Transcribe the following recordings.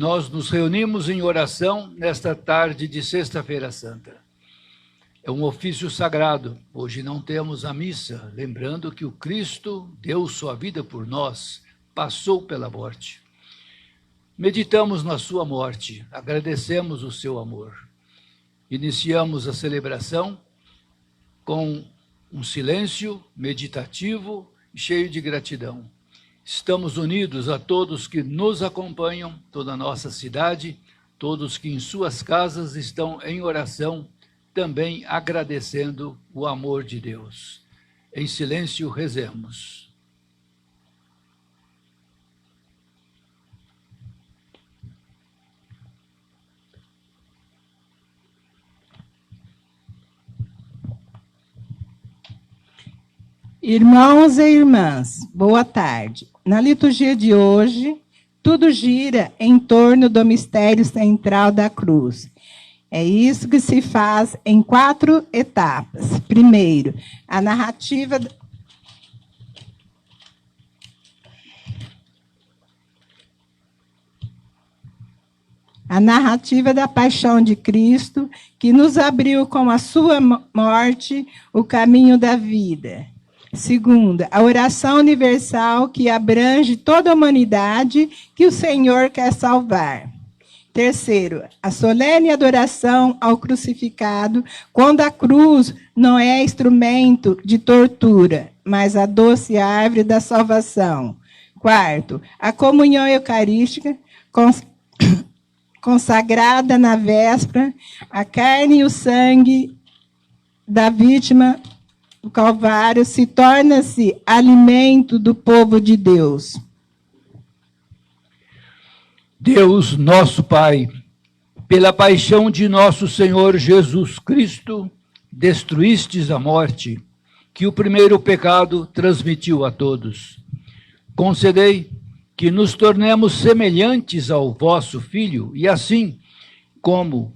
nós nos reunimos em oração nesta tarde de Sexta-feira Santa. É um ofício sagrado. Hoje não temos a missa, lembrando que o Cristo deu sua vida por nós, passou pela morte. Meditamos na sua morte, agradecemos o seu amor. Iniciamos a celebração com um silêncio meditativo e cheio de gratidão. Estamos unidos a todos que nos acompanham, toda a nossa cidade, todos que em suas casas estão em oração, também agradecendo o amor de Deus. Em silêncio, rezemos. Irmãos e irmãs, boa tarde. Na liturgia de hoje, tudo gira em torno do mistério central da cruz. É isso que se faz em 4 etapas. Primeiro, a narrativa da paixão de Cristo, que nos abriu com a sua morte o caminho da vida. Segunda, a oração universal que abrange toda a humanidade que o Senhor quer salvar. Terceiro, a solene adoração ao crucificado, quando a cruz não é instrumento de tortura, mas a doce árvore da salvação. Quarto, a comunhão eucarística, consagrada na véspera, a carne e o sangue da vítima do Calvário se torna-se alimento do povo de Deus. Deus, nosso Pai, pela paixão de nosso Senhor Jesus Cristo, destruístes a morte, que o primeiro pecado transmitiu a todos. Concedei que nos tornemos semelhantes ao vosso Filho, e assim, como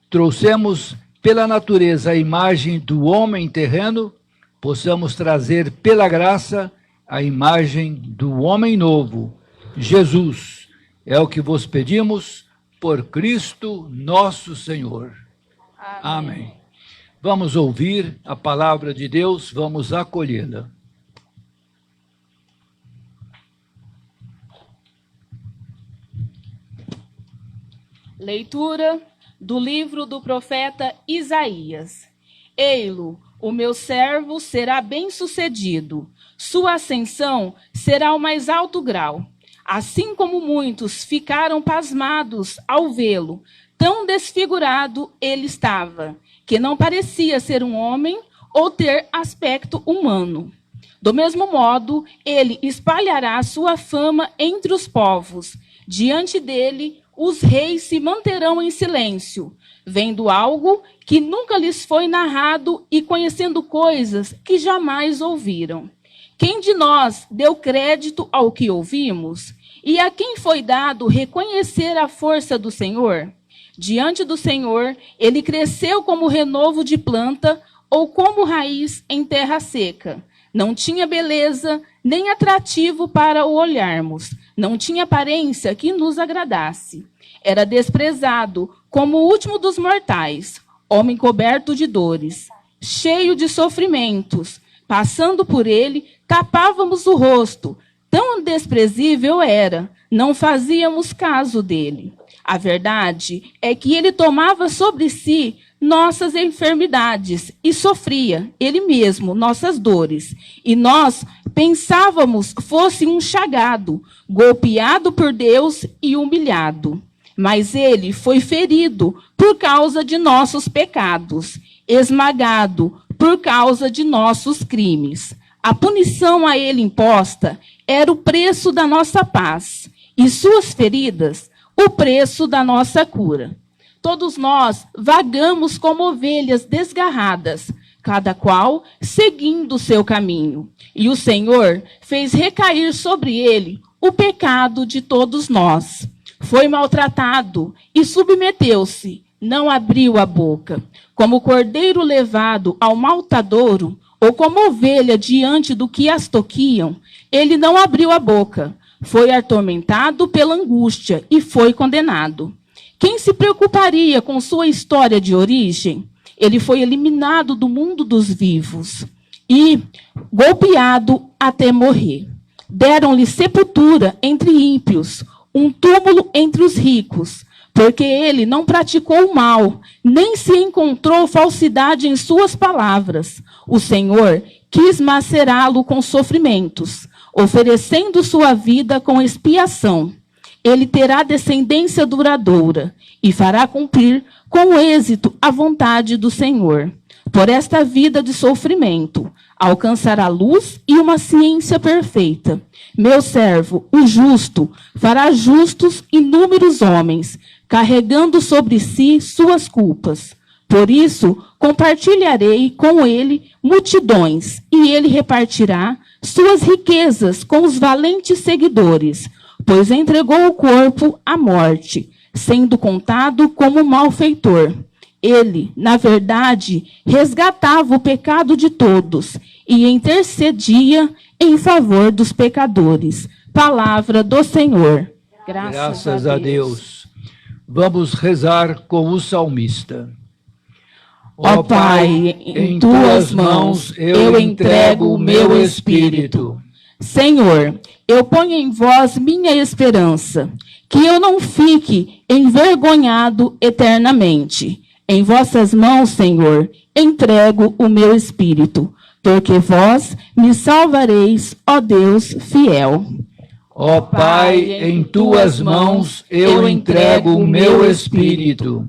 trouxemos pela natureza a imagem do homem terreno, possamos trazer pela graça a imagem do homem novo, Jesus. É o que vos pedimos por Cristo nosso Senhor. Amém. Vamos ouvir a palavra de Deus, vamos acolhê-la. Leitura do livro do profeta Isaías. Ei-lo, o meu servo será bem-sucedido, sua ascensão será o mais alto grau. Assim como muitos ficaram pasmados ao vê-lo, tão desfigurado ele estava, que não parecia ser um homem ou ter aspecto humano. Do mesmo modo, ele espalhará sua fama entre os povos. Diante dele, os reis se manterão em silêncio, vendo algo que nunca lhes foi narrado e conhecendo coisas que jamais ouviram. Quem de nós deu crédito ao que ouvimos? E a quem foi dado reconhecer a força do Senhor? Diante do Senhor, ele cresceu como renovo de planta ou como raiz em terra seca. Não tinha beleza, nem atrativo para o olharmos. Não tinha aparência que nos agradasse. Era desprezado como o último dos mortais, homem coberto de dores, cheio de sofrimentos. Passando por ele, tapávamos o rosto. Tão desprezível era, não fazíamos caso dele. A verdade é que ele tomava sobre si nossas enfermidades e sofria, ele mesmo, nossas dores. E nós pensávamos fosse um chagado, golpeado por Deus e humilhado. Mas ele foi ferido por causa de nossos pecados, esmagado por causa de nossos crimes. A punição a ele imposta era o preço da nossa paz, e suas feridas, o preço da nossa cura. Todos nós vagamos como ovelhas desgarradas, cada qual seguindo o seu caminho. E o Senhor fez recair sobre ele o pecado de todos nós. Foi maltratado e submeteu-se, não abriu a boca. Como cordeiro levado ao maltadouro, ou como ovelha diante do que as toquiam, ele não abriu a boca. foi atormentado pela angústia e foi condenado. Quem se preocuparia com sua história de origem? Ele foi eliminado do mundo dos vivos e golpeado até morrer. Deram-lhe sepultura entre ímpios, um túmulo entre os ricos, porque ele não praticou o mal, nem se encontrou falsidade em suas palavras. O Senhor quis macerá-lo com sofrimentos, oferecendo sua vida com expiação. Ele terá descendência duradoura e fará cumprir com êxito a vontade do Senhor. Por esta vida de sofrimento, alcançará luz e uma ciência perfeita. Meu servo, o justo, fará justos inúmeros homens, carregando sobre si suas culpas. Por isso, compartilharei com ele multidões, e ele repartirá suas riquezas com os valentes seguidores, pois entregou o corpo à morte, sendo contado como malfeitor. Ele, na verdade, resgatava o pecado de todos e intercedia em favor dos pecadores. Palavra do Senhor. Graças a Deus. Vamos rezar com o salmista. Ó Pai, em tuas mãos eu entrego o meu espírito. Senhor, eu ponho em vós minha esperança, que eu não fique envergonhado eternamente. Em vossas mãos, Senhor, entrego o meu espírito, porque vós me salvareis, ó Deus fiel. Ó Pai, em tuas mãos eu entrego o meu espírito.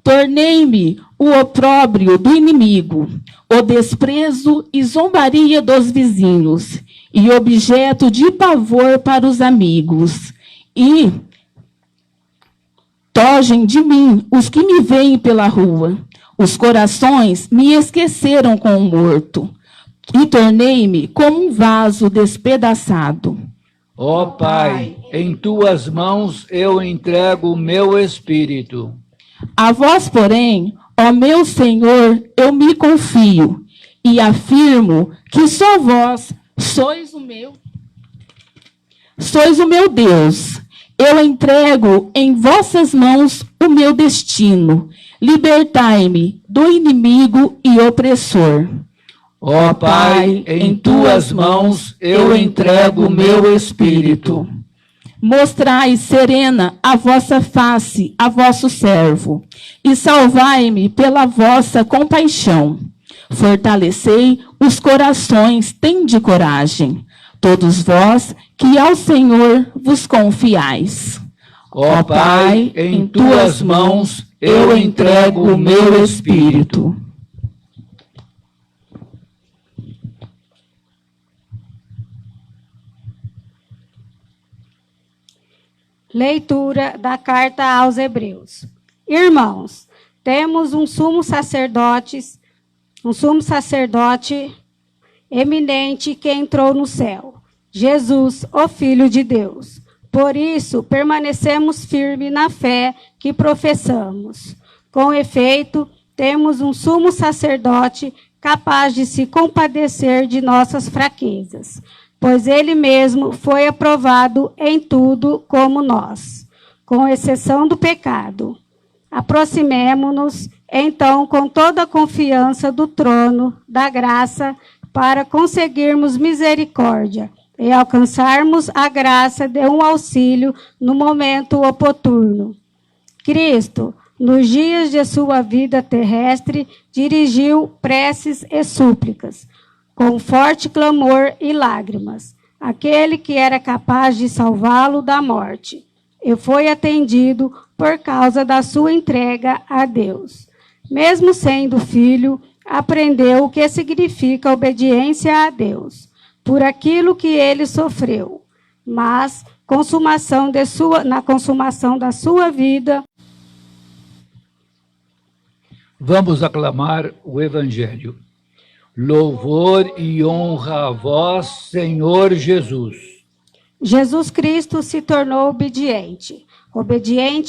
Tornei-me o opróbrio do inimigo, o desprezo e zombaria dos vizinhos, e objeto de pavor para os amigos. E togem de mim os que me veem pela rua. Os corações me esqueceram com o morto, e tornei-me como um vaso despedaçado. Ó Pai, em tuas mãos eu entrego o meu espírito. A vós, porém, ó meu Senhor, eu me confio, e afirmo que só vós sois o meu Deus. Eu entrego em vossas mãos o meu destino. Libertai-me do inimigo e opressor. Ó Pai, em tuas mãos eu entrego o meu espírito. Mostrai serena a vossa face a vosso servo, e salvai-me pela vossa compaixão. Fortalecei os corações, tende coragem, todos vós que ao Senhor vos confiais. Ó Pai, em tuas mãos eu entrego o meu espírito. Leitura da carta aos Hebreus. Irmãos, temos um sumo sacerdote eminente que entrou no céu, Jesus, o Filho de Deus. Por isso, permanecemos firmes na fé que professamos. Com efeito, temos um sumo sacerdote capaz de se compadecer de nossas fraquezas, pois ele mesmo foi aprovado em tudo como nós, com exceção do pecado. Aproximemo-nos, então, com toda a confiança do trono da graça, para conseguirmos misericórdia e alcançarmos a graça de um auxílio no momento oportuno. Cristo, nos dias de sua vida terrestre, dirigiu preces e súplicas, com forte clamor e lágrimas, aquele que era capaz de salvá-lo da morte, e foi atendido por causa da sua entrega a Deus. Mesmo sendo filho, aprendeu o que significa obediência a Deus, por aquilo que ele sofreu, mas na consumação da sua vida. Vamos aclamar o Evangelho. Louvor e honra a vós, Senhor Jesus. Jesus Cristo se tornou obediente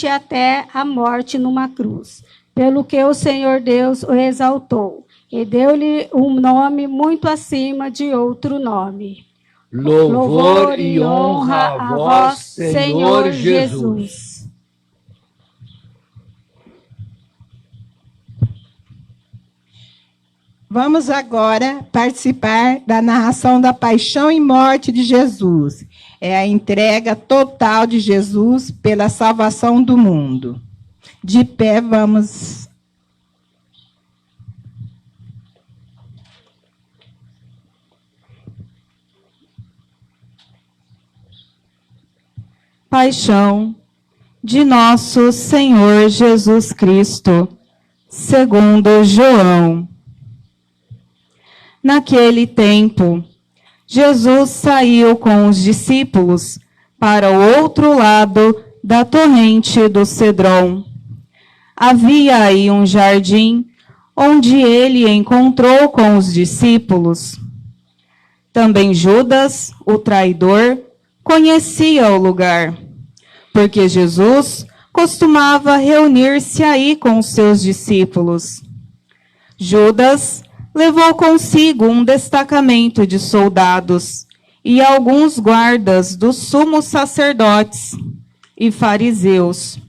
até a morte numa cruz, pelo que o Senhor Deus o exaltou e deu-lhe um nome muito acima de outro nome. Louvor e honra a vós, Senhor Jesus. Vamos agora participar da narração da paixão e morte de Jesus. É a entrega total de Jesus pela salvação do mundo. De pé, vamos. Paixão de nosso Senhor Jesus Cristo, segundo João. Naquele tempo, Jesus saiu com os discípulos para o outro lado da torrente do Cedron. Havia aí um jardim onde ele encontrou com os discípulos. Também Judas, o traidor, conhecia o lugar, porque Jesus costumava reunir-se aí com os seus discípulos. Judas levou consigo um destacamento de soldados e alguns guardas dos sumos sacerdotes e fariseus,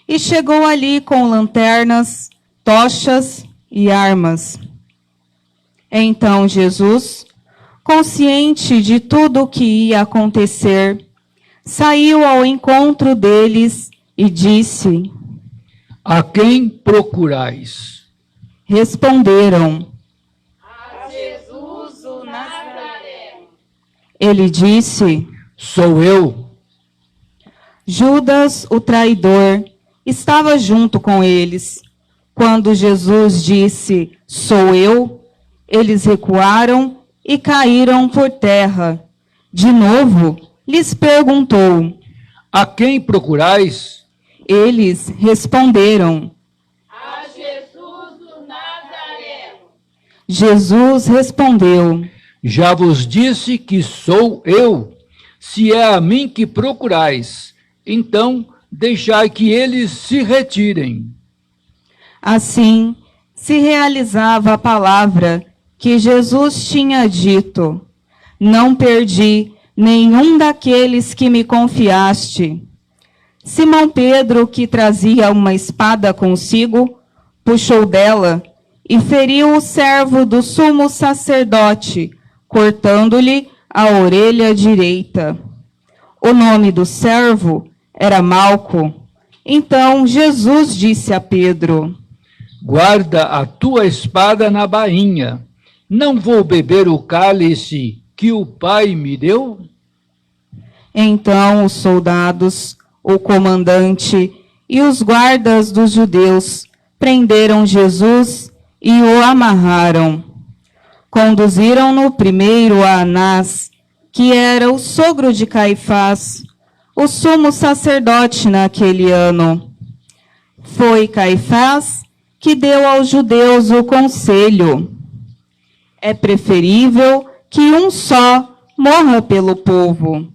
e chegou ali com lanternas, tochas e armas. Então Jesus, consciente de tudo o que ia acontecer, saiu ao encontro deles e disse: A quem procurais? Responderam: A Jesus o Nazareno. Ele disse: Sou eu. Judas, o traidor, estava junto com eles. Quando Jesus disse: Sou eu, eles recuaram e caíram por terra. De novo, lhes perguntou. A quem procurais? Eles responderam. A Jesus o Nazareno. Jesus respondeu. Já vos disse que sou eu. Se é a mim que procurais, então deixai que eles se retirem. Assim, se realizava a palavra que Jesus tinha dito: Não perdi nenhum daqueles que me confiaste. Simão Pedro, que trazia uma espada consigo, puxou dela e feriu o servo do sumo sacerdote, cortando-lhe a orelha direita. O nome do servo era Malco. Então Jesus disse a Pedro: Guarda a tua espada na bainha. Não vou beber o cálice que o Pai me deu? Então os soldados, o comandante e os guardas dos judeus prenderam Jesus e o amarraram. Conduziram-no primeiro a Anás, que era o sogro de Caifás, o sumo sacerdote naquele ano. Foi Caifás que deu aos judeus o conselho: é preferível que um só morra pelo povo.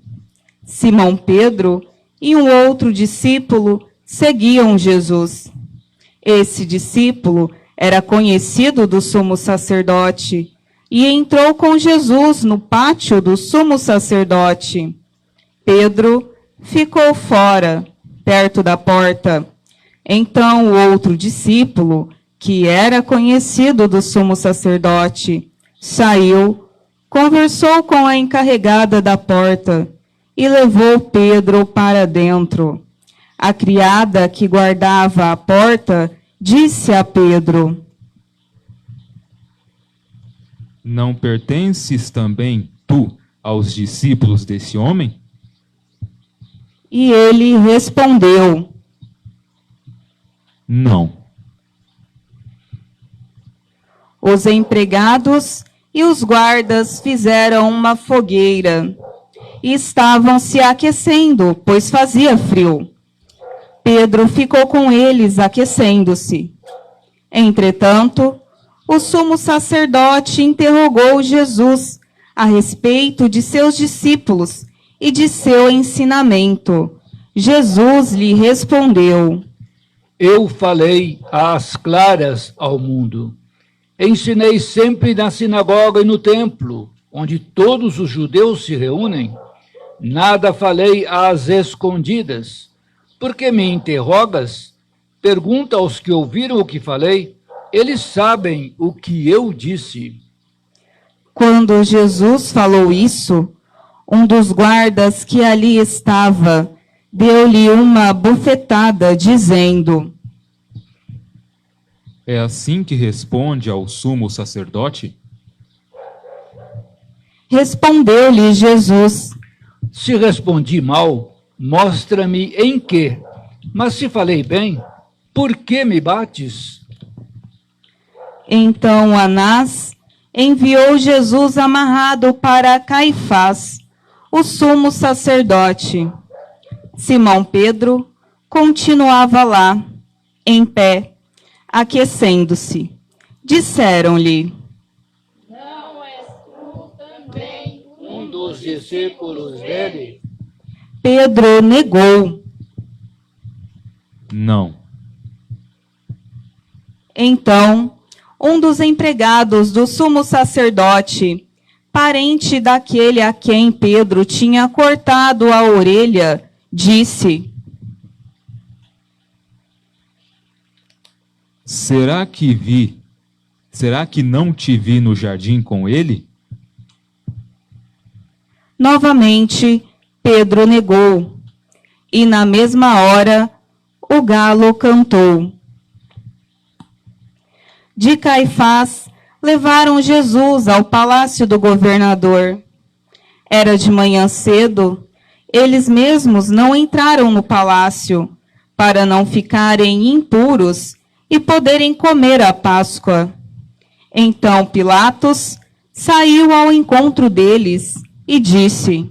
Simão Pedro e um outro discípulo seguiam Jesus. Esse discípulo era conhecido do sumo sacerdote e entrou com Jesus no pátio do sumo sacerdote. Pedro ficou fora, perto da porta. Então o outro discípulo, que era conhecido do sumo sacerdote, saiu, conversou com a encarregada da porta e levou Pedro para dentro. A criada que guardava a porta disse a Pedro: Não pertences também tu aos discípulos desse homem? E ele respondeu: Não. Os empregados e os guardas fizeram uma fogueira e estavam se aquecendo, pois fazia frio. Pedro ficou com eles aquecendo-se. Entretanto, o sumo sacerdote interrogou Jesus a respeito de seus discípulos e de seu ensinamento. Jesus lhe respondeu: Eu falei às claras ao mundo. Ensinei sempre na sinagoga e no templo, onde todos os judeus se reúnem, nada falei às escondidas. Por que me interrogas? Pergunta aos que ouviram o que falei, eles sabem o que eu disse. Quando Jesus falou isso, um dos guardas que ali estava deu-lhe uma bufetada, dizendo: É assim que responde ao sumo sacerdote? Respondeu-lhe Jesus: Se respondi mal, mostra-me em que. Mas se falei bem, por que me bates? Então Anás enviou Jesus amarrado para Caifás, o sumo sacerdote. Simão Pedro continuava lá, em pé, aquecendo-se. Disseram-lhe: Não és tu também Um dos discípulos dele. Pedro negou. Não. Então, um dos empregados do sumo sacerdote, parente daquele a quem Pedro tinha cortado a orelha, disse: Será que não te vi no jardim com ele? Novamente, Pedro negou, e na mesma hora o galo cantou. De Caifás, levaram Jesus ao palácio do governador. Era de manhã cedo, eles mesmos não entraram no palácio, para não ficarem impuros e poderem comer a Páscoa. Então Pilatos saiu ao encontro deles e disse: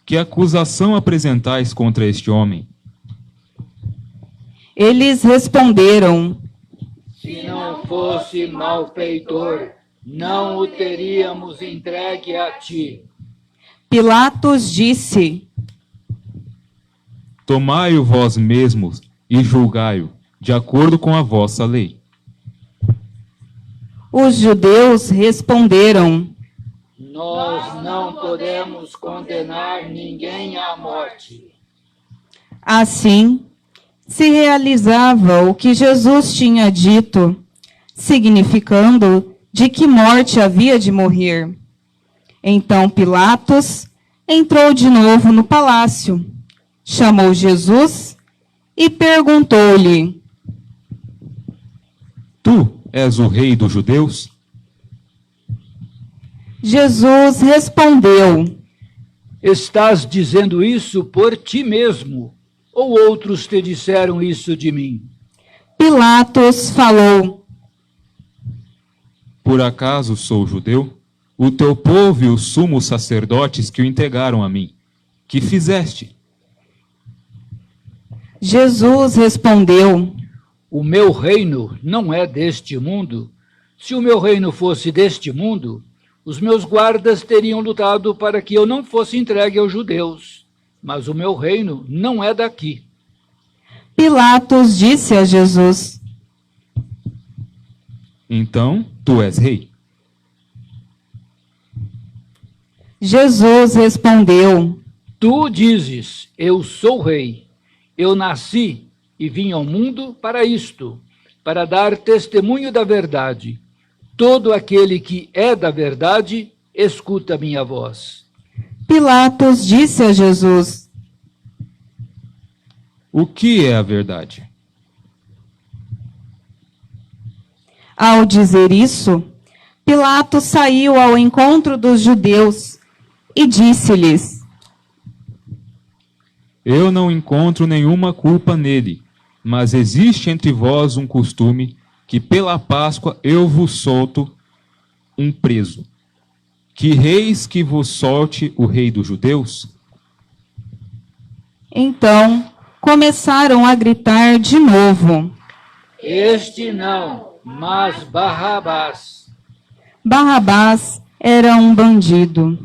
Que acusação apresentais contra este homem? Eles responderam: Se não fosse malfeitor, não o teríamos entregue a ti. Pilatos disse: Tomai-o vós mesmos e julgai-o, de acordo com a vossa lei. Os judeus responderam: Nós não podemos condenar ninguém à morte. Assim, se realizava o que Jesus tinha dito, significando de que morte havia de morrer. Então Pilatos entrou de novo no palácio, chamou Jesus e perguntou-lhe: Tu és o rei dos judeus? Jesus respondeu: Estás dizendo isso por ti mesmo, ou outros te disseram isso de mim? Pilatos falou: Por acaso sou judeu? O teu povo e os sumos sacerdotes que o entregaram a mim. Que fizeste? Jesus respondeu: O meu reino não é deste mundo. Se o meu reino fosse deste mundo, os meus guardas teriam lutado para que eu não fosse entregue aos judeus. Mas o meu reino não é daqui. Pilatos disse a Jesus: Então, tu és rei. Jesus respondeu: Tu dizes, eu sou rei. Eu nasci e vim ao mundo para isto, para dar testemunho da verdade. Todo aquele que é da verdade, escuta minha voz. Pilatos disse a Jesus: O que é a verdade? Ao dizer isso, Pilatos saiu ao encontro dos judeus e disse-lhes: Eu não encontro nenhuma culpa nele, mas existe entre vós um costume que pela Páscoa eu vos solto um preso. Quereis que vos solte o rei dos judeus? Então começaram a gritar de novo. Este não, mas Barrabás. Barrabás era um bandido.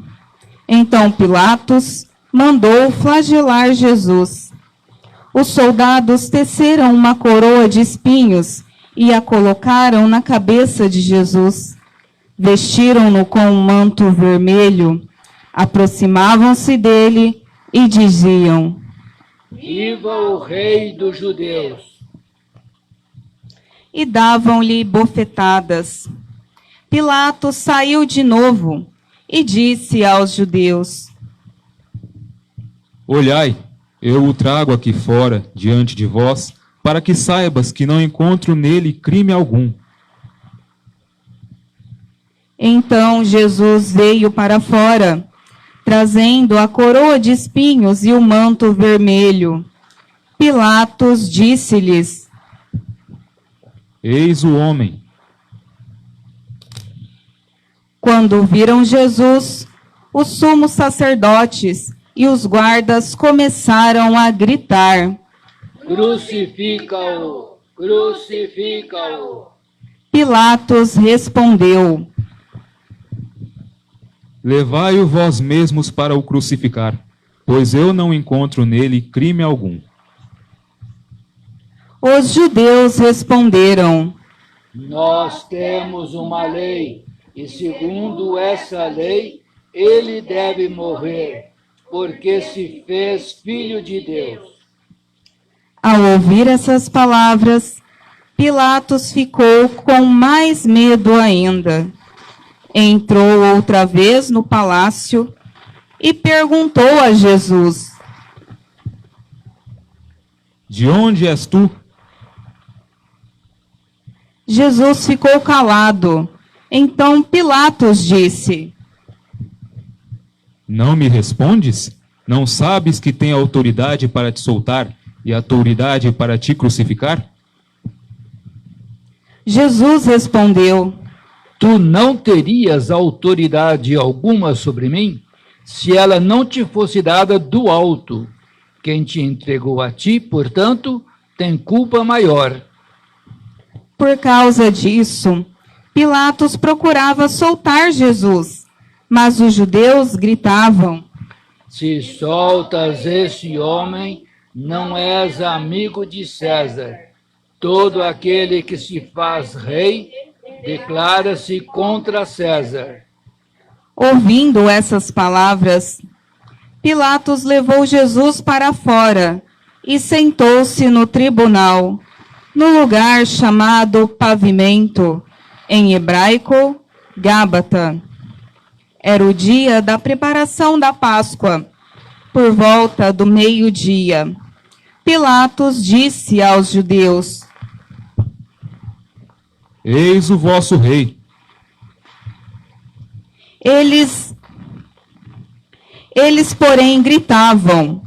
Então Pilatos mandou flagelar Jesus. Os soldados teceram uma coroa de espinhos e a colocaram na cabeça de Jesus. vestiram-no com um manto vermelho, aproximavam-se dele e diziam: Viva o Rei dos Judeus! E davam-lhe bofetadas. Pilatos saiu de novo e disse aos judeus: Olhai, eu o trago aqui fora, diante de vós, para que saibas que não encontro nele crime algum. Então Jesus veio para fora, trazendo a coroa de espinhos e o manto vermelho. Pilatos disse-lhes: Eis o homem. Quando viram Jesus, os sumos sacerdotes e os guardas começaram a gritar. Crucifica-o! Crucifica-o! Pilatos respondeu: Levai-o vós mesmos para o crucificar, pois eu não encontro nele crime algum. Os judeus responderam: Nós temos uma lei, e segundo essa lei, ele deve morrer, porque se fez filho de Deus. Ao ouvir essas palavras, Pilatos ficou com mais medo ainda. Entrou outra vez no palácio e perguntou a Jesus: De onde és tu? Jesus ficou calado. Então Pilatos disse: Não me respondes? Não sabes que tenho autoridade para te soltar e autoridade para te crucificar? Jesus respondeu: Tu não terias autoridade alguma sobre mim, se ela não te fosse dada do alto. Quem te entregou a ti, portanto, tem culpa maior. Por causa disso, Pilatos procurava soltar Jesus, mas os judeus gritavam: Se soltas esse homem, não és amigo de César. Todo aquele que se faz rei declara-se contra César. Ouvindo essas palavras, Pilatos levou Jesus para fora e sentou-se no tribunal, no lugar chamado Pavimento, em hebraico, Gábata. Era o dia da preparação da Páscoa, por volta do meio-dia. Pilatos disse aos judeus: Eis o vosso rei. Eles, porém, gritavam: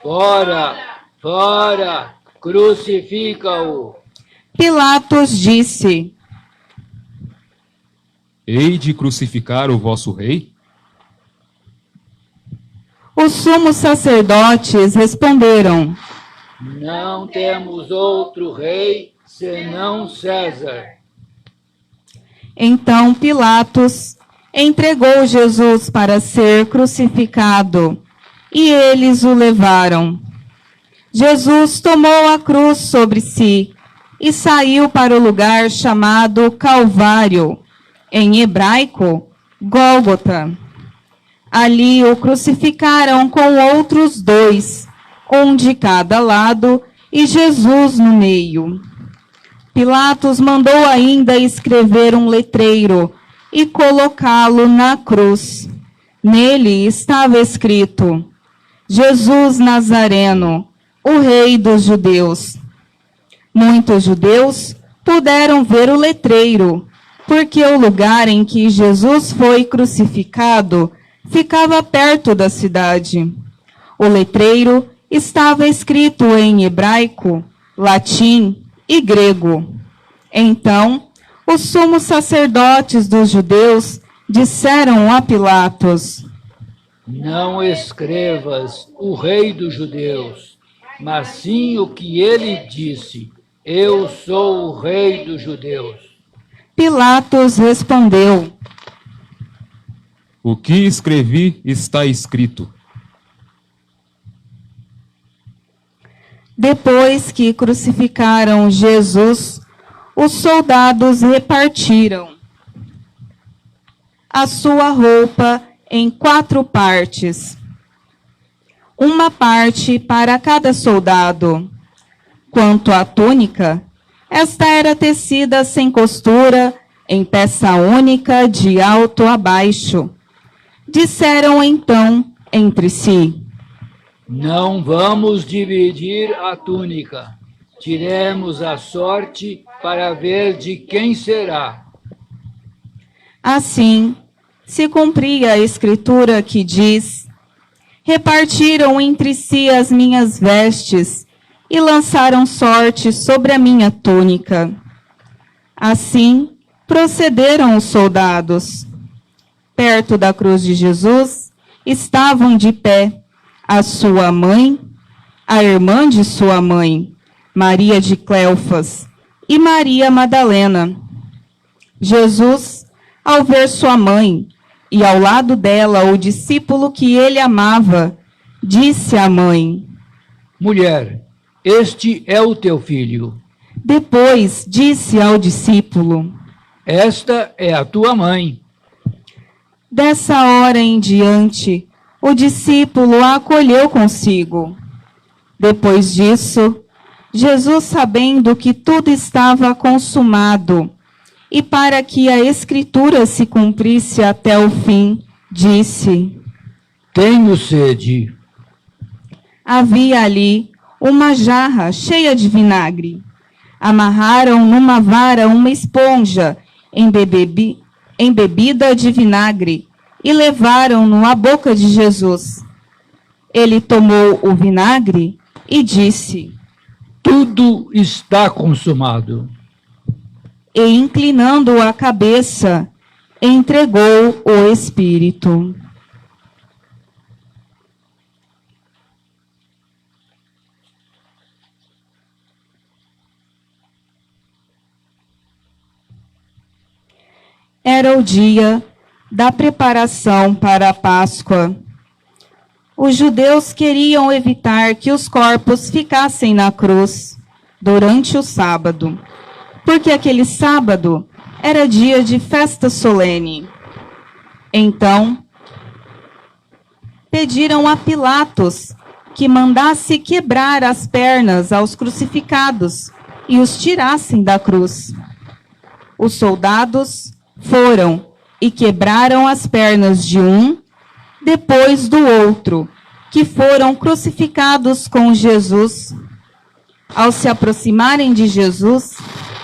Fora, fora, crucifica-o. Pilatos disse: Hei de crucificar o vosso rei? Os sumos sacerdotes responderam: Não temos outro rei senão César. Então Pilatos entregou Jesus para ser crucificado, e eles o levaram. Jesus tomou a cruz sobre si e saiu para o lugar chamado Calvário, em hebraico, Gólgota. Ali o crucificaram com outros dois, um de cada lado e Jesus no meio. Pilatos mandou ainda escrever um letreiro e colocá-lo na cruz. Nele estava escrito: Jesus Nazareno, o Rei dos Judeus. Muitos judeus puderam ver o letreiro, porque o lugar em que Jesus foi crucificado ficava perto da cidade. O letreiro estava escrito em hebraico, latim e grego. Então, os sumos sacerdotes dos judeus disseram a Pilatos: Não escrevas o Rei dos Judeus, mas sim o que ele disse: Eu sou o Rei dos Judeus. Pilatos respondeu: O que escrevi está escrito. Depois que crucificaram Jesus, os soldados repartiram a sua roupa em 4 partes, uma parte para cada soldado. Quanto à túnica, esta era tecida sem costura, em peça única, de alto a baixo. Disseram então entre si: Não vamos dividir a túnica. Tiremos a sorte para ver de quem será. Assim, se cumpria a escritura que diz: repartiram entre si as minhas vestes e lançaram sorte sobre a minha túnica. Assim, procederam os soldados. Perto da cruz de Jesus estavam de pé a sua mãe, a irmã de sua mãe, Maria de Cleofas, e Maria Madalena. Jesus, ao ver sua mãe e ao lado dela o discípulo que ele amava, disse à mãe: Mulher, este é o teu filho. Depois disse ao discípulo: Esta é a tua mãe. Dessa hora em diante, o discípulo a acolheu consigo. Depois disso, Jesus, sabendo que tudo estava consumado, e para que a Escritura se cumprisse até o fim, disse: Tenho sede. Havia ali uma jarra cheia de vinagre. Amarraram numa vara uma esponja embebida de vinagre e levaram-no à boca de Jesus. Ele tomou o vinagre e disse: Tudo está consumado. E, inclinando a cabeça, entregou o Espírito. Era o dia da preparação para a Páscoa. Os judeus queriam evitar que os corpos ficassem na cruz durante o sábado, porque aquele sábado era dia de festa solene. Então, pediram a Pilatos que mandasse quebrar as pernas aos crucificados e os tirassem da cruz. Os soldados foram e quebraram as pernas de um, depois do outro, que foram crucificados com Jesus. Ao se aproximarem de Jesus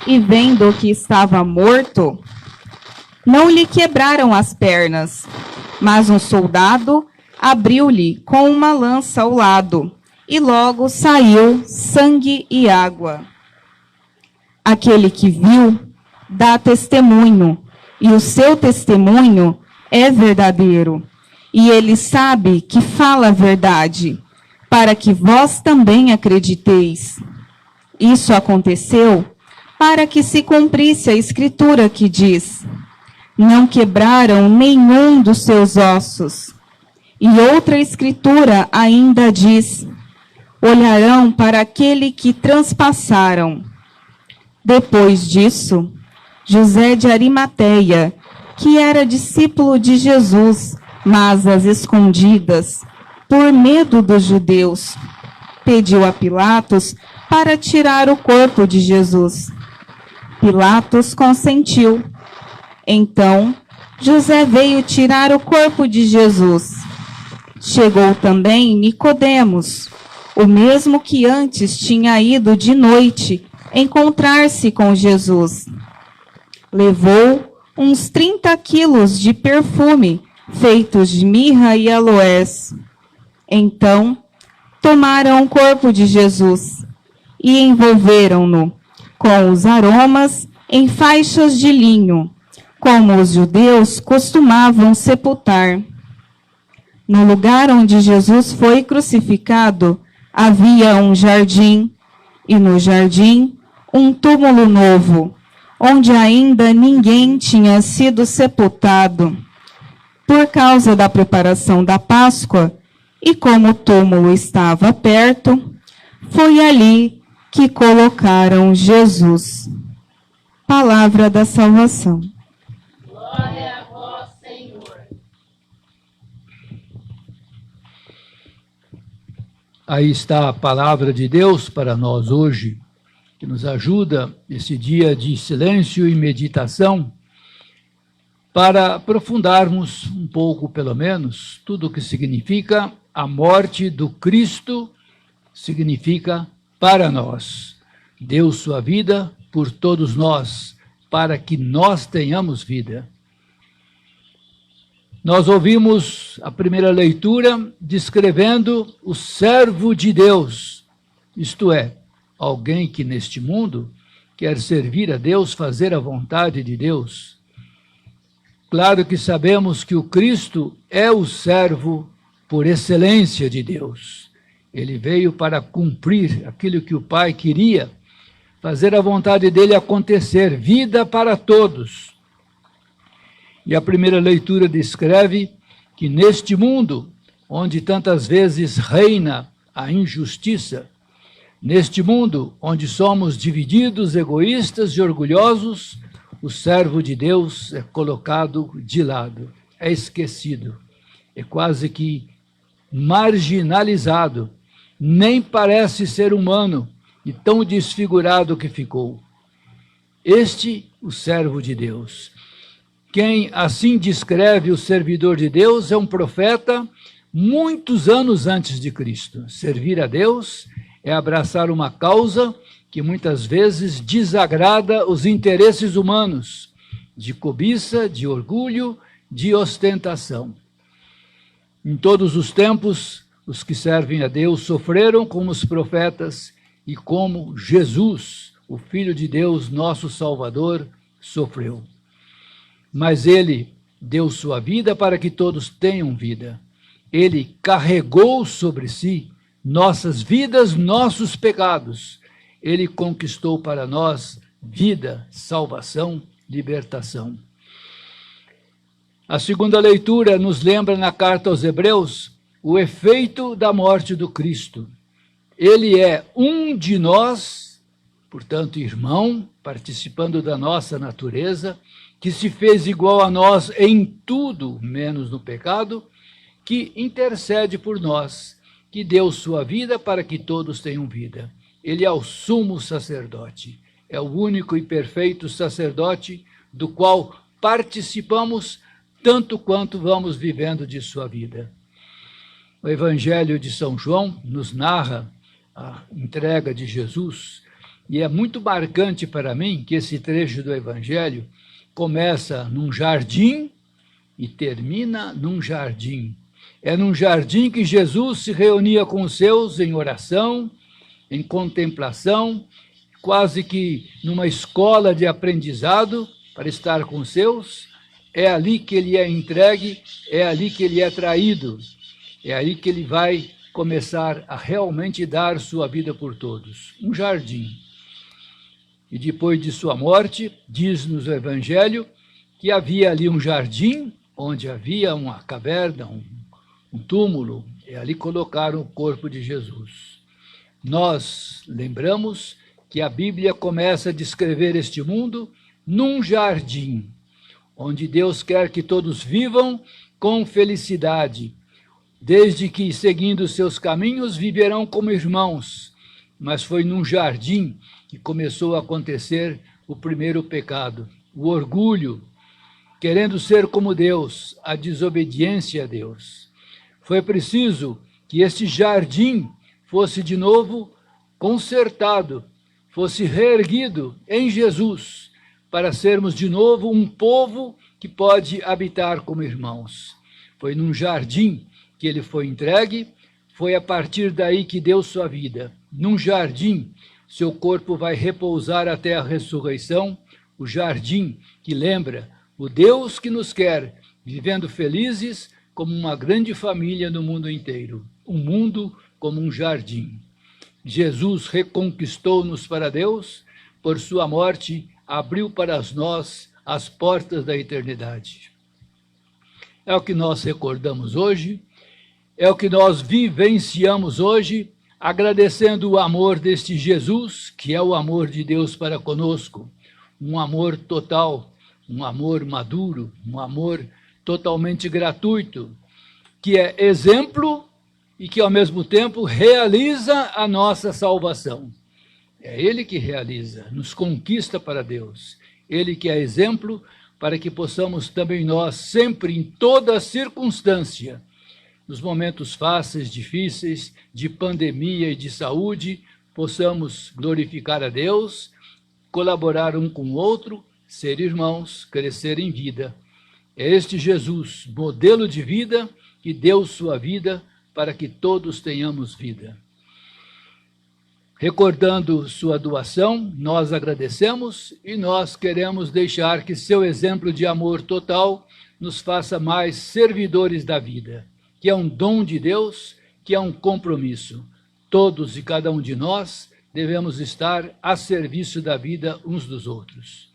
e vendo que estava morto, não lhe quebraram as pernas, mas um soldado abriu-lhe com uma lança ao lado, e logo saiu sangue e água. Aquele que viu dá testemunho, e o seu testemunho é verdadeiro, e ele sabe que fala a verdade, para que vós também acrediteis. Isso aconteceu para que se cumprisse a escritura que diz: não quebraram nenhum dos seus ossos. E outra escritura ainda diz: olharão para aquele que transpassaram. Depois disso, José de Arimateia, que era discípulo de Jesus, mas às escondidas, por medo dos judeus, pediu a Pilatos para tirar o corpo de Jesus. Pilatos consentiu. Então, José veio tirar o corpo de Jesus. Chegou também Nicodemos, o mesmo que antes tinha ido de noite encontrar-se com Jesus. Levou uns 30 quilos de perfume feitos de mirra e aloés. Então, tomaram o corpo de Jesus e envolveram-no com os aromas em faixas de linho, como os judeus costumavam sepultar. No lugar onde Jesus foi crucificado, havia um jardim, e no jardim um túmulo novo, onde ainda ninguém tinha sido sepultado. Por causa da preparação da Páscoa, e como o túmulo estava perto, foi ali que colocaram Jesus. Palavra da salvação. Glória a vós, Senhor. Aí está a palavra de Deus para nós hoje, que nos ajuda nesse dia de silêncio e meditação, para aprofundarmos um pouco, pelo menos, tudo o que significa a morte do Cristo, significa para nós. Deu sua vida por todos nós, para que nós tenhamos vida. Nós ouvimos a primeira leitura descrevendo o servo de Deus, isto é, alguém que neste mundo quer servir a Deus, fazer a vontade de Deus. Claro que sabemos que o Cristo é o servo por excelência de Deus. Ele veio para cumprir aquilo que o Pai queria, fazer a vontade dele acontecer, vida para todos. E a primeira leitura descreve que neste mundo, onde tantas vezes reina a injustiça, neste mundo onde somos divididos, egoístas e orgulhosos, o servo de Deus é colocado de lado, é esquecido, é quase que marginalizado, nem parece ser humano e tão desfigurado que ficou. Este, o servo de Deus. Quem assim descreve o servidor de Deus é um profeta muitos anos antes de Cristo. Servir a Deus é abraçar uma causa que muitas vezes desagrada os interesses humanos, de cobiça, de orgulho, de ostentação. Em todos os tempos, os que servem a Deus sofreram como os profetas e como Jesus, o Filho de Deus, nosso Salvador, sofreu. Mas ele deu sua vida para que todos tenham vida. Ele carregou sobre si nossas vidas, nossos pecados. Ele conquistou para nós vida, salvação, libertação. A segunda leitura nos lembra na carta aos Hebreus o efeito da morte do Cristo. Ele é um de nós, portanto, irmão, participando da nossa natureza, que se fez igual a nós em tudo, menos no pecado, que intercede por nós, que deu sua vida para que todos tenham vida. Ele é o sumo sacerdote, é o único e perfeito sacerdote do qual participamos tanto quanto vamos vivendo de sua vida. O Evangelho de São João nos narra a entrega de Jesus, e é muito marcante para mim que esse trecho do Evangelho começa num jardim e termina num jardim. É num jardim que Jesus se reunia com os seus em oração, em contemplação, quase que numa escola de aprendizado para estar com os seus. É ali que ele é entregue, é ali que ele é traído, é ali que ele vai começar a realmente dar sua vida por todos. Um jardim. E depois de sua morte, diz-nos o Evangelho que havia ali um jardim, onde havia uma caverna, um túmulo, e ali colocaram o corpo de Jesus. Nós lembramos que a Bíblia começa a descrever este mundo num jardim, onde Deus quer que todos vivam com felicidade, desde que, seguindo seus caminhos, viverão como irmãos. Mas foi num jardim que começou a acontecer o primeiro pecado, o orgulho, querendo ser como Deus, a desobediência a Deus. Foi preciso que este jardim fosse de novo consertado, fosse reerguido em Jesus, para sermos de novo um povo que pode habitar como irmãos. Foi num jardim que ele foi entregue, foi a partir daí que deu sua vida. Num jardim, seu corpo vai repousar até a ressurreição, o jardim que lembra o Deus que nos quer, vivendo felizes como uma grande família no mundo inteiro, um mundo como um jardim. Jesus reconquistou-nos para Deus, por sua morte abriu para nós as portas da eternidade. É o que nós recordamos hoje, é o que nós vivenciamos hoje, agradecendo o amor deste Jesus, que é o amor de Deus para conosco, um amor total, um amor maduro, um amor totalmente gratuito, que é exemplo e que, ao mesmo tempo, realiza a nossa salvação. É Ele que realiza, nos conquista para Deus. Ele que é exemplo para que possamos também nós, sempre, em toda circunstância, nos momentos fáceis, difíceis, de pandemia e de saúde, possamos glorificar a Deus, colaborar um com o outro, ser irmãos, crescer em vida. É este Jesus, modelo de vida, que deu sua vida para que todos tenhamos vida. Recordando sua doação, nós agradecemos e nós queremos deixar que seu exemplo de amor total nos faça mais servidores da vida, que é um dom de Deus, que é um compromisso. Todos e cada um de nós devemos estar a serviço da vida uns dos outros.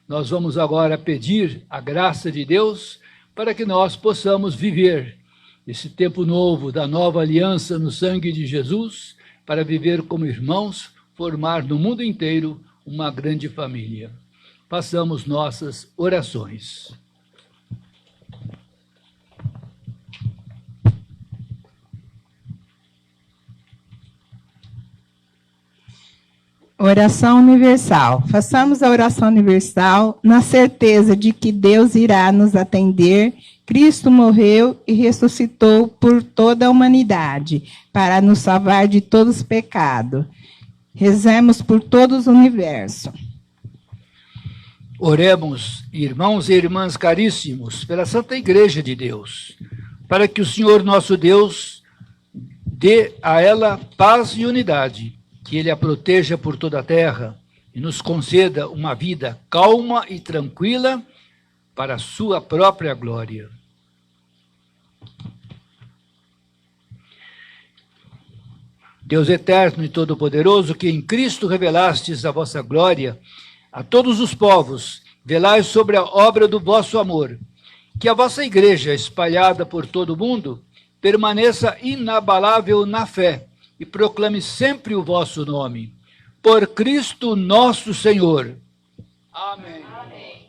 Nós vamos agora pedir a graça de Deus para que nós possamos viver esse tempo novo da nova aliança no sangue de Jesus, para viver como irmãos, formar no mundo inteiro uma grande família. Façamos nossas orações. Oração universal. Façamos a oração universal na certeza de que Deus irá nos atender. Cristo morreu e ressuscitou por toda a humanidade, para nos salvar de todos os pecados. Rezemos por todo o universo. Oremos, irmãos e irmãs caríssimos, pela Santa Igreja de Deus, para que o Senhor nosso Deus dê a ela paz e unidade, que Ele a proteja por toda a terra e nos conceda uma vida calma e tranquila para a sua própria glória. Deus eterno e todo-poderoso, que em Cristo revelastes a vossa glória a todos os povos, velai sobre a obra do vosso amor, que a vossa igreja, espalhada por todo o mundo, permaneça inabalável na fé e proclame sempre o vosso nome. Por Cristo nosso Senhor. Amém. Amém.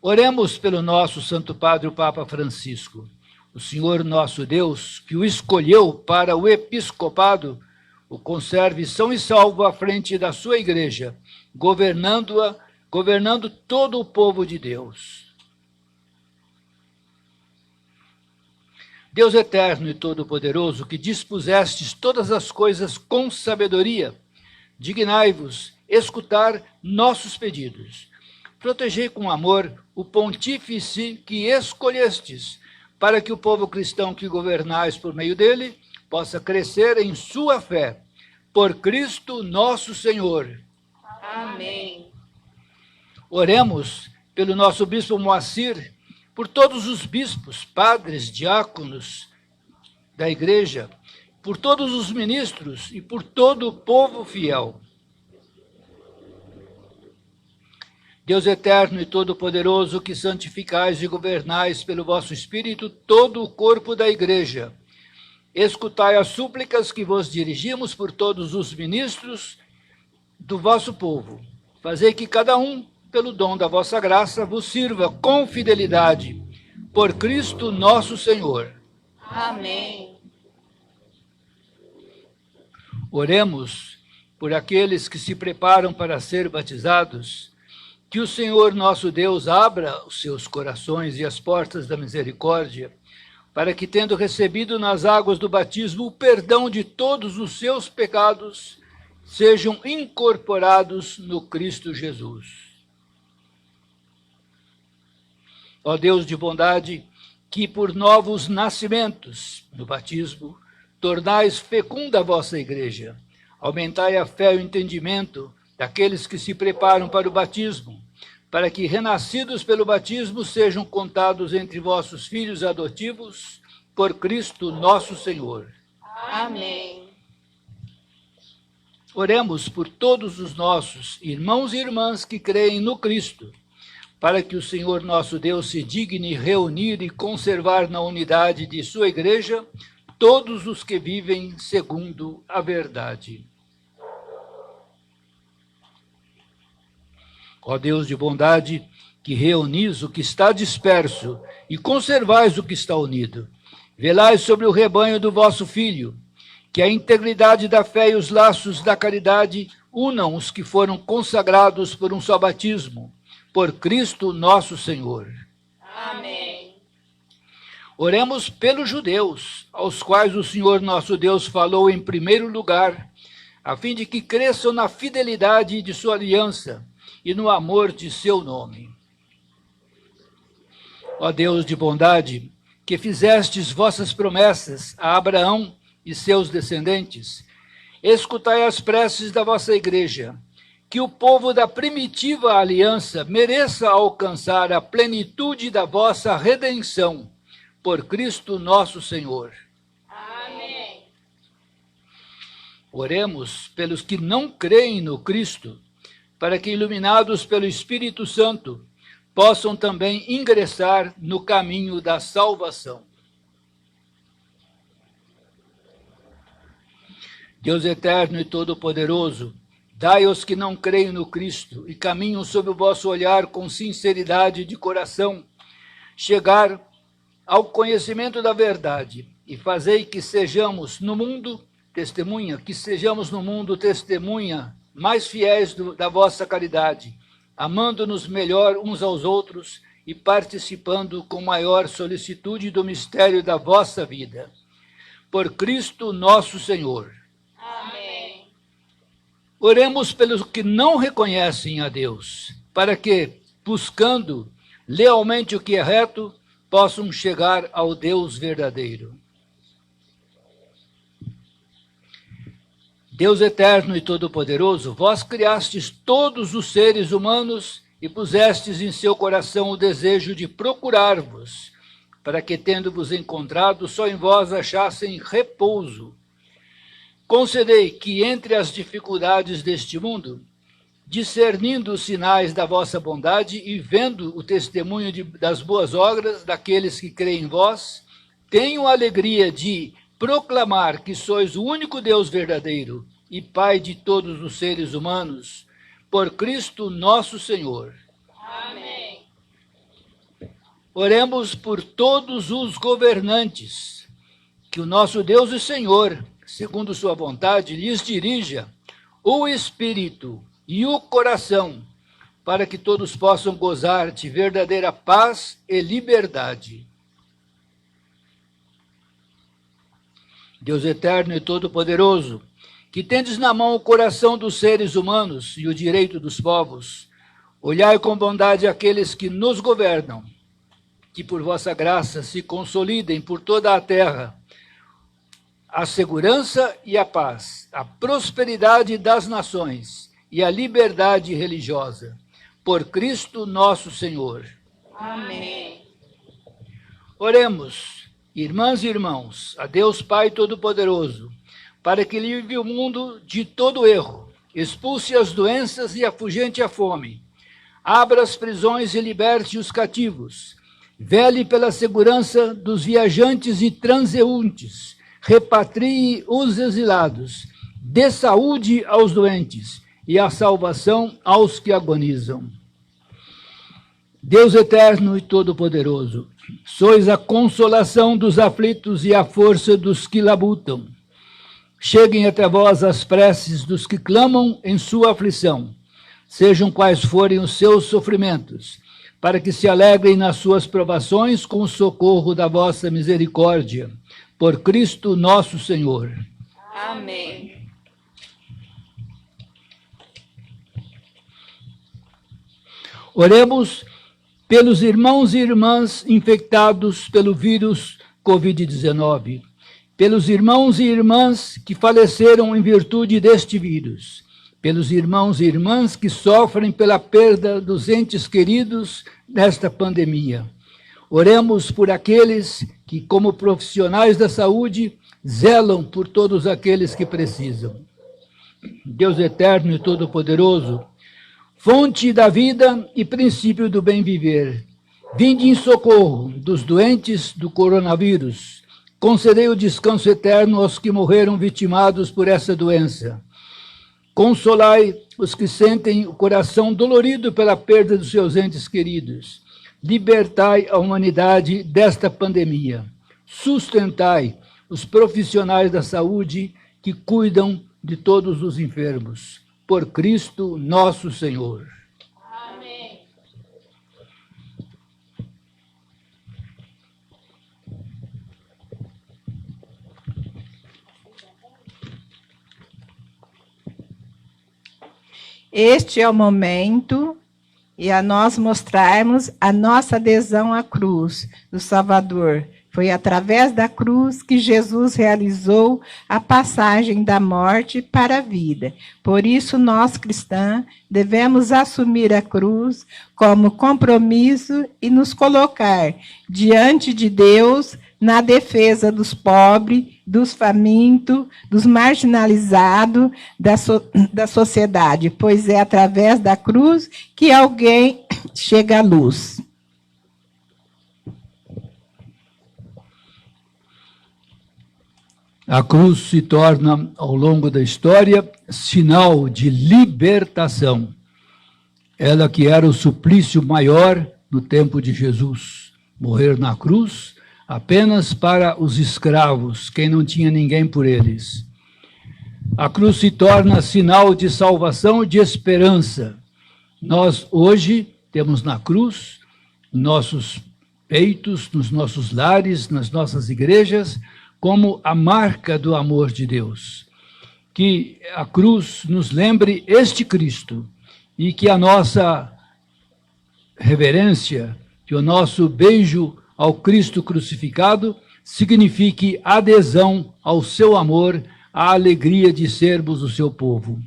Oremos pelo nosso Santo Padre, o Papa Francisco. O Senhor nosso Deus, que o escolheu para o episcopado, o conserve são e salvo à frente da sua igreja, governando todo o povo de Deus. Deus eterno e todo-poderoso, que dispusestes todas as coisas com sabedoria, dignai-vos escutar nossos pedidos. Protegei com amor o pontífice que escolhestes, para que o povo cristão que governais por meio dele possa crescer em sua fé. Por Cristo nosso Senhor. Amém. Oremos pelo nosso bispo Moacir, por todos os bispos, padres, diáconos da igreja, por todos os ministros e por todo o povo fiel. Deus eterno e todo-poderoso, que santificais e governais pelo vosso Espírito todo o corpo da igreja, escutai as súplicas que vos dirigimos por todos os ministros do vosso povo. Fazei que cada um, pelo dom da vossa graça, vos sirva com fidelidade, por Cristo nosso Senhor. Amém. Oremos por aqueles que se preparam para ser batizados, que o Senhor nosso Deus abra os seus corações e as portas da misericórdia, para que, tendo recebido nas águas do batismo o perdão de todos os seus pecados, sejam incorporados no Cristo Jesus. Ó Deus de bondade, que por novos nascimentos no batismo, tornais fecunda a vossa igreja, aumentai a fé e o entendimento daqueles que se preparam para o batismo, para que, renascidos pelo batismo, sejam contados entre vossos filhos adotivos, por Cristo nosso Senhor. Amém. Oremos por todos os nossos irmãos e irmãs que creem no Cristo, para que o Senhor nosso Deus se digne reunir e conservar na unidade de sua igreja todos os que vivem segundo a verdade. Ó Deus de bondade, que reunis o que está disperso e conservais o que está unido, Velai sobre o rebanho do vosso Filho, que a integridade da fé e os laços da caridade unam os que foram consagrados por um só batismo, por Cristo nosso Senhor. Amém. Oremos pelos judeus, aos quais o Senhor nosso Deus falou em primeiro lugar, a fim de que cresçam na fidelidade de sua aliança e no amor de seu nome. Ó Deus de bondade, que fizestes vossas promessas a Abraão e seus descendentes, escutai as preces da vossa igreja, que o povo da primitiva aliança mereça alcançar a plenitude da vossa redenção, por Cristo nosso Senhor. Amém. Oremos pelos que não creem no Cristo, para que, iluminados pelo Espírito Santo, possam também ingressar no caminho da salvação. Deus eterno e todo-poderoso, dai aos que não creem no Cristo e caminham sob o vosso olhar com sinceridade de coração, chegar ao conhecimento da verdade, e fazei que sejamos no mundo testemunha mais fiéis da vossa caridade, amando-nos melhor uns aos outros e participando com maior solicitude do mistério da vossa vida. Por Cristo nosso Senhor. Amém. Oremos pelos que não reconhecem a Deus, para que, buscando lealmente o que é reto, possam chegar ao Deus verdadeiro. Deus eterno e todo-poderoso, vós criastes todos os seres humanos e pusestes em seu coração o desejo de procurar-vos, para que, tendo-vos encontrado, só em vós achassem repouso. Concedei que, entre as dificuldades deste mundo, discernindo os sinais da vossa bondade e vendo o testemunho das boas obras daqueles que creem em vós, tenham a alegria de proclamar que sois o único Deus verdadeiro e Pai de todos os seres humanos, por Cristo nosso Senhor. Amém. Oremos por todos os governantes, que o nosso Deus e Senhor, segundo sua vontade, lhes dirija o espírito e o coração, para que todos possam gozar de verdadeira paz e liberdade. Deus eterno e todo-poderoso, que tendes na mão o coração dos seres humanos e o direito dos povos, olhai com bondade aqueles que nos governam, que por vossa graça se consolidem por toda a terra a segurança e a paz, a prosperidade das nações e a liberdade religiosa, por Cristo nosso Senhor. Amém. Oremos, irmãs e irmãos, a Deus Pai Todo-Poderoso, para que livre o mundo de todo erro, expulse as doenças e afugente a fome, abra as prisões e liberte os cativos, vele pela segurança dos viajantes e transeuntes, repatrie os exilados, dê saúde aos doentes e a salvação aos que agonizam. Deus eterno e todo-poderoso, sois a consolação dos aflitos e a força dos que labutam. Cheguem até vós as preces dos que clamam em sua aflição, sejam quais forem os seus sofrimentos, para que se alegrem nas suas provações com o socorro da vossa misericórdia. Por Cristo nosso Senhor. Amém. Oremos pelos irmãos e irmãs infectados pelo vírus Covid-19, pelos irmãos e irmãs que faleceram em virtude deste vírus, pelos irmãos e irmãs que sofrem pela perda dos entes queridos nesta pandemia. Oremos por aqueles que, como profissionais da saúde, zelam por todos aqueles que precisam. Deus eterno e todo-poderoso, fonte da vida e princípio do bem viver, vinde em socorro dos doentes do coronavírus, concedei o descanso eterno aos que morreram vitimados por essa doença. Consolai os que sentem o coração dolorido pela perda dos seus entes queridos. Libertai a humanidade desta pandemia. sustentai os profissionais da saúde que cuidam de todos os enfermos. Por Cristo nosso Senhor. Amém. Este é o momento e a nós mostrarmos a nossa adesão à cruz do Salvador. Foi através da cruz que Jesus realizou a passagem da morte para a vida. Por isso, nós cristãos devemos assumir a cruz como compromisso e nos colocar diante de Deus na defesa dos pobres, dos famintos, dos marginalizados da sociedade, pois é através da cruz que alguém chega à luz. A cruz se torna, ao longo da história, sinal de libertação. Ela que era o suplício maior no tempo de Jesus. Morrer na cruz apenas para os escravos, quem não tinha ninguém por eles. A cruz se torna sinal de salvação e de esperança. Nós, hoje, temos na cruz, nossos peitos, nos nossos lares, nas nossas igrejas, como a marca do amor de Deus. Que a cruz nos lembre este Cristo e que a nossa reverência, que o nosso beijo ao Cristo crucificado signifique adesão ao seu amor, à alegria de sermos o seu povo.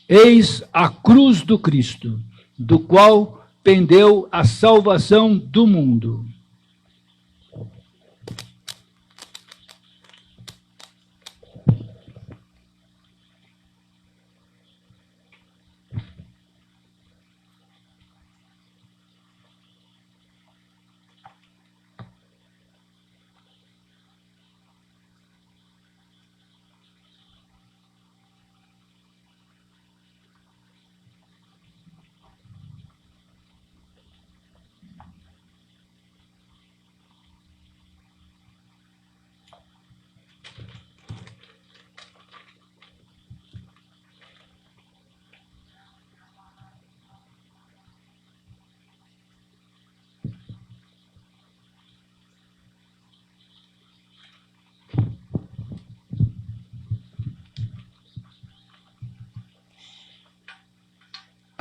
Eis a cruz do Cristo, do qual pendeu a salvação do mundo.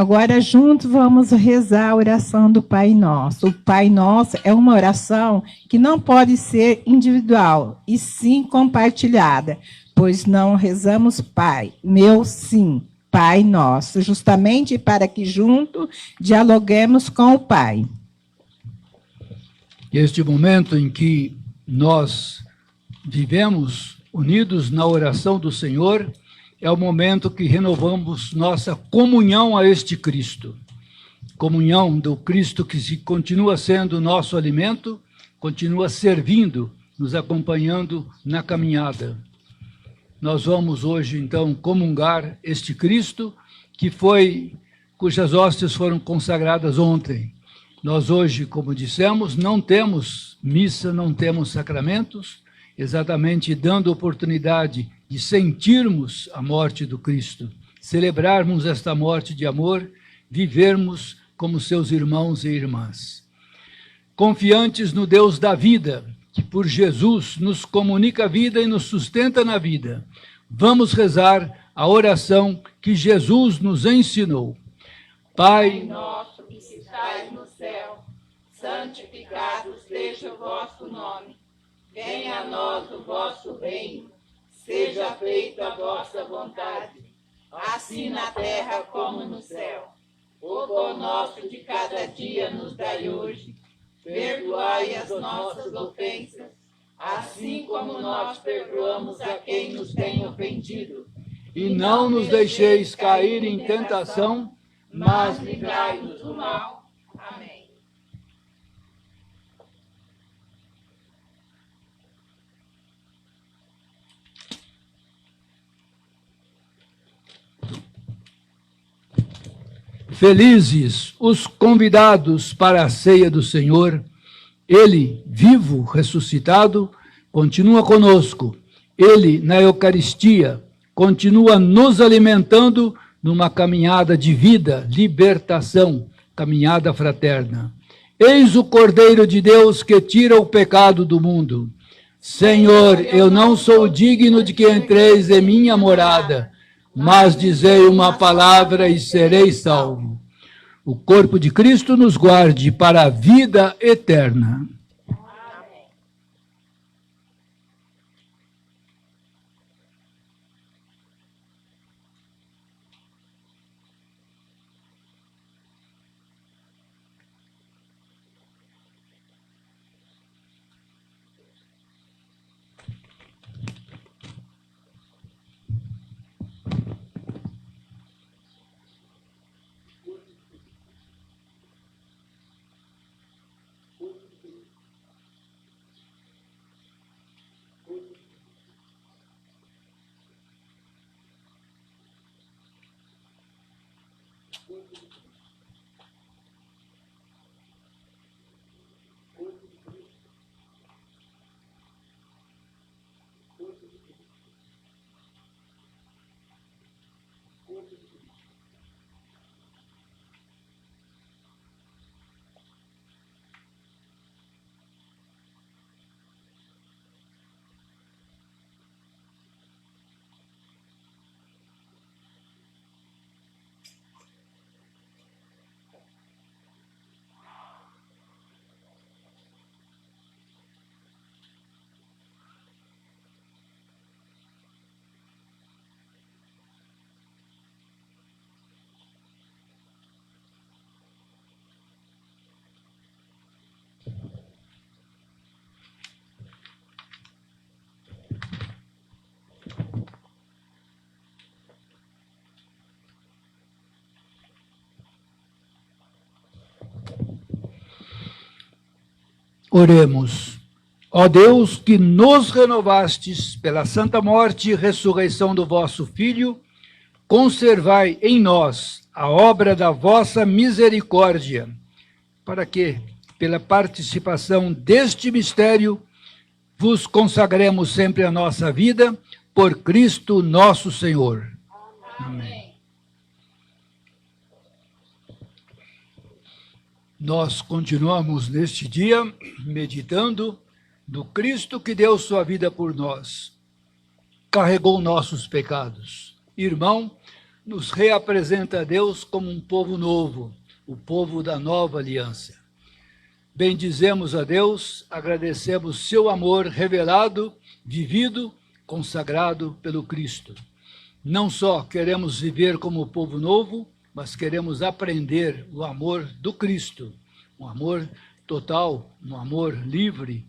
Agora, juntos, vamos rezar a oração do Pai Nosso. O Pai Nosso é uma oração que não pode ser individual, e sim compartilhada, pois não rezamos Pai, meu sim, Pai Nosso, justamente para que juntos dialoguemos com o Pai. Este momento em que nós vivemos unidos na oração do Senhor, é o momento que renovamos nossa comunhão a este Cristo. Comunhão do Cristo que continua sendo nosso alimento, continua servindo, nos acompanhando na caminhada. Nós vamos hoje, então, comungar este Cristo cujas hóstias foram consagradas ontem. Nós hoje, como dissemos, não temos missa, não temos sacramentos, exatamente dando oportunidade de sentirmos a morte do Cristo, celebrarmos esta morte de amor, vivermos como seus irmãos e irmãs. Confiantes no Deus da vida, que por Jesus nos comunica a vida e nos sustenta na vida, vamos rezar a oração que Jesus nos ensinou. Pai nosso que estais no céu, santificado seja o vosso nome. Venha a nós o vosso reino. Seja feita a vossa vontade, assim na terra como no céu. O pão nosso de cada dia nos dai hoje. Perdoai as nossas ofensas, assim como nós perdoamos a quem nos tem ofendido. E não nos deixeis cair em tentação, mas livrai-nos do mal. Amém. Felizes os convidados para a ceia do Senhor, Ele, vivo, ressuscitado, continua conosco. Ele, na Eucaristia, continua nos alimentando numa caminhada de vida, libertação, caminhada fraterna. Eis o Cordeiro de Deus que tira o pecado do mundo. Senhor, eu não sou digno de que entreis em minha morada, mas dizei uma palavra e serei salvo. O corpo de Cristo nos guarde para a vida eterna. Oremos. Ó Deus, que nos renovastes pela santa morte e ressurreição do vosso Filho, conservai em nós a obra da vossa misericórdia, para que, pela participação deste mistério, vos consagremos sempre a nossa vida, por Cristo nosso Senhor. Amém. Nós continuamos neste dia meditando do Cristo que deu sua vida por nós, carregou nossos pecados. Irmão, nos reapresenta a Deus como um povo novo, o povo da nova aliança. Bendizemos a Deus, agradecemos seu amor revelado, vivido, consagrado pelo Cristo. Não só queremos viver como povo novo, mas queremos aprender o amor do Cristo, um amor total, um amor livre,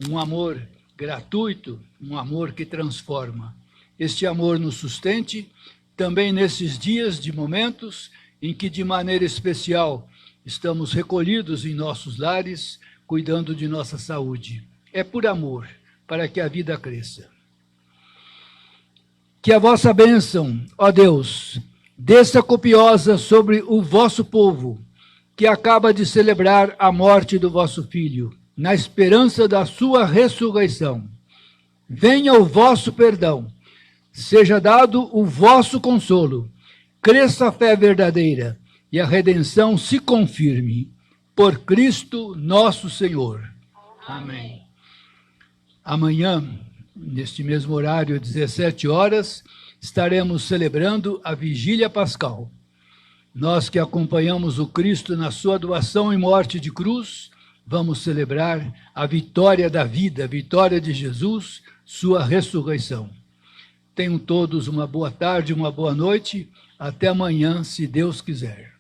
um amor gratuito, um amor que transforma. Este amor nos sustente também nesses dias de momentos em que, de maneira especial, estamos recolhidos em nossos lares, cuidando de nossa saúde. É por amor, para que a vida cresça. Que a vossa bênção, ó Deus, desça copiosa sobre o vosso povo, que acaba de celebrar a morte do vosso Filho, na esperança da sua ressurreição. Venha o vosso perdão, seja dado o vosso consolo, cresça a fé verdadeira e a redenção se confirme. Por Cristo nosso Senhor. Amém. Amanhã, neste mesmo horário, 17 horas, estaremos celebrando a Vigília Pascal. Nós que acompanhamos o Cristo na sua doação e morte de cruz, vamos celebrar a vitória da vida, a vitória de Jesus, sua ressurreição. Tenham todos uma boa tarde, uma boa noite. Até amanhã, se Deus quiser.